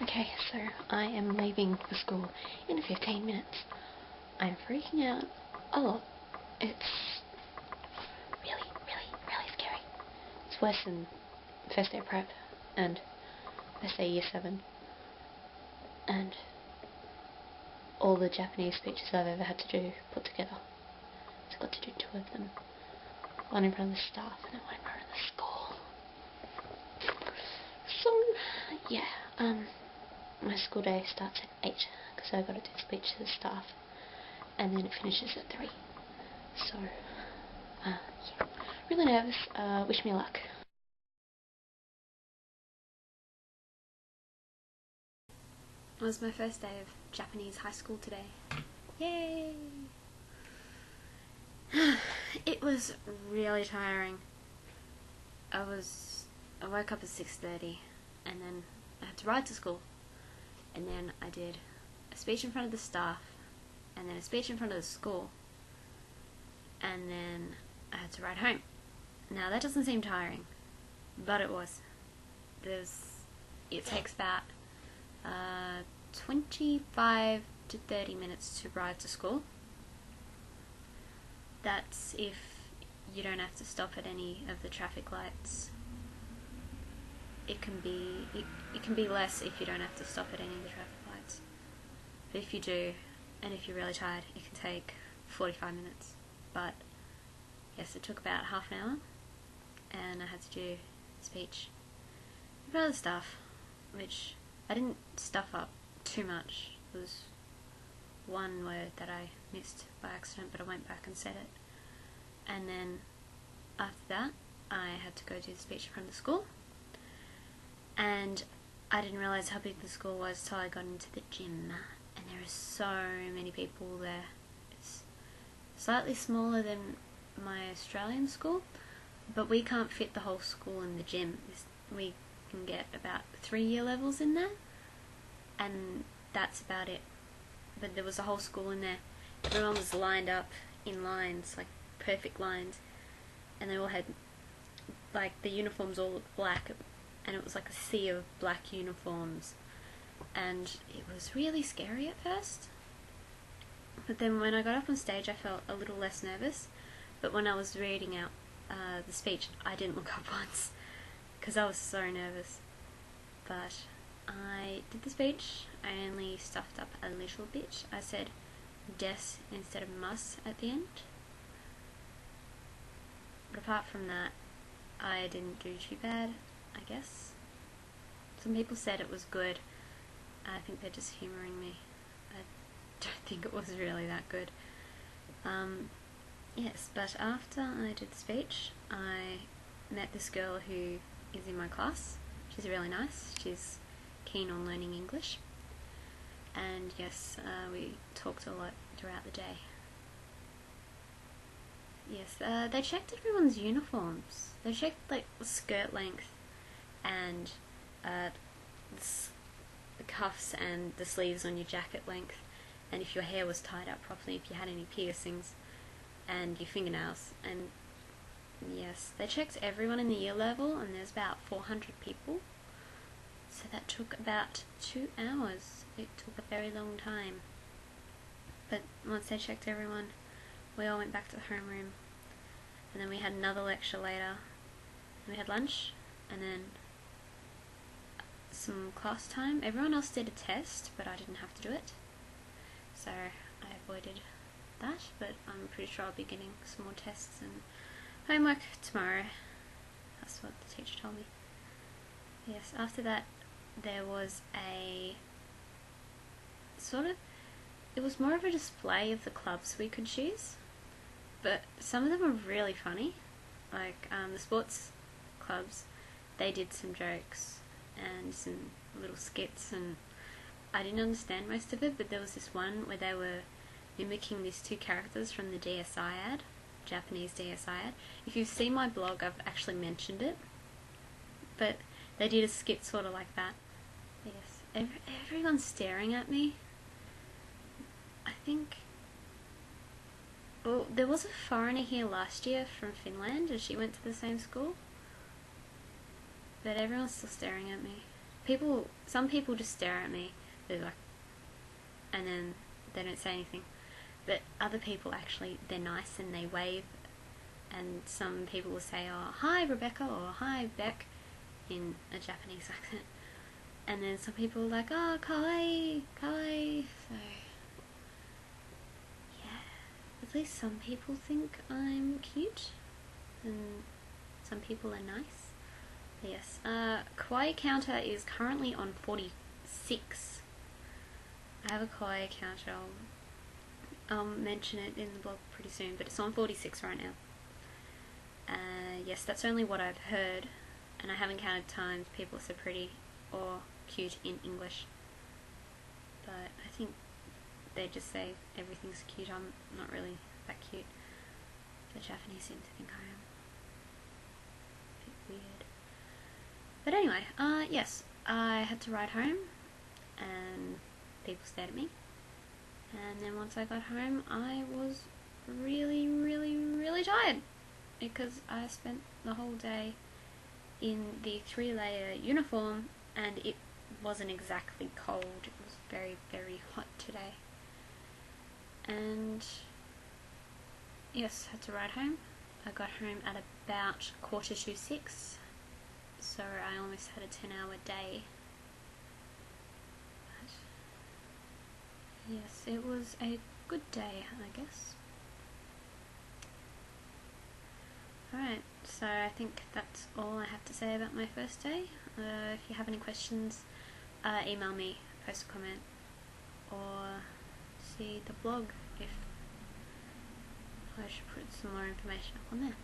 Okay, so I am leaving for school in 15 minutes. I'm freaking out a lot. It's really, really, really scary. It's worse than first day prep and first day year 7 and all the Japanese speeches I've ever had to do put together. So I've got to do 2 of them. One in front of the staff and then one in front of the school. So, yeah, my school day starts at 8 because I've got to do a speech to the staff and then it finishes at 3. So, yeah, really nervous. Wish me luck. It was my first day of Japanese high school today. Yay! It was really tiring. I woke up at 6:30 and then I had to ride to school. And then I did a speech in front of the staff and then a speech in front of the school. And then I had to ride home. Now that doesn't seem tiring, but it was. It takes about 25 to 30 minutes to ride to school. That's if you don't have to stop at any of the traffic lights. It can be less if you don't have to stop at any of the traffic lights. But if you do, and if you're really tired, it can take 45 minutes. But yes, it took about half an hour, and I had to do a speech in front of the staff, which I didn't stuff up too much. There was one word that I missed by accident, but I went back and said it. And then after that, I had to go do the speech in front of the school. And I didn't realise how big the school was till I got into the gym. And there are so many people there. It's slightly smaller than my Australian school, but we can't fit the whole school in the gym. We can get about 3 year levels in there, and that's about it. But there was a whole school in there. Everyone was lined up in lines, like perfect lines, and they all had, like, the uniforms all looked black, and it was like a sea of black uniforms, and it was really scary at first. But then when I got up on stage I felt a little less nervous, but when I was reading out the speech I didn't look up once because I was so nervous. But I did the speech. I only stuffed up a little bit. I said des instead of mus at the end. But apart from that, I didn't do too bad, I guess. Some people said it was good. I think they're just humouring me. I don't think it was really that good. Yes, but after I did the speech, I met this girl who is in my class. She's really nice. She's keen on learning English. And yes, we talked a lot throughout the day. Yes, they checked everyone's uniforms. They checked, like, the skirt length and the cuffs and the sleeves on your jacket length, and if your hair was tied up properly, if you had any piercings, and your fingernails. And yes, they checked everyone in the year level, and there's about 400 people. So that took about 2 hours. It took a very long time. But once they checked everyone, we all went back to the homeroom, and then we had another lecture later, and we had lunch, and then some class time. Everyone else did a test, but I didn't have to do it, so I avoided that, but I'm pretty sure I'll be getting some more tests and homework tomorrow. That's what the teacher told me. Yes, after that there was it was more of a display of the clubs we could choose, but some of them were really funny. Like the sports clubs, they did some jokes and some little skits, and I didn't understand most of it, but there was this one where they were mimicking these 2 characters from the DSI ad, Japanese DSI ad. If you've seen my blog, I've actually mentioned it, but they did a skit sort of like that. Yes, everyone's staring at me. I think, well, there was a foreigner here last year from Finland, and she went to the same school, but everyone's still staring at me. some people just stare at me, they're like, and then they don't say anything. But other people actually, they're nice and they wave, and some people will say, oh, hi Rebecca, or hi Beck, in a Japanese accent. And then some people are like, oh, kawaii, kawaii. So, yeah, at least some people think I'm cute, and some people are nice. But yes, kawaii counter is currently on 46. I have a kawaii counter, I'll mention it in the blog pretty soon, but it's on 46 right now. Yes, that's only what I've heard, and I haven't counted times people say pretty or cute in English. But I think they just say everything's cute. I'm not really that cute. The Japanese seem to think I am. A bit weird. But anyway, yes, I had to ride home, and people stared at me. And then once I got home, I was really, really, really tired, because I spent the whole day in the 3-layer uniform, and it wasn't exactly cold. It was very, very hot today. And yes, had to ride home. I got home at about 6:15, so I almost had a 10-hour day. But yes, it was a good day, I guess. Alright, so I think that's all I have to say about my first day. If you have any questions, email me, post a comment, or see the blog if I should put some more information up on there.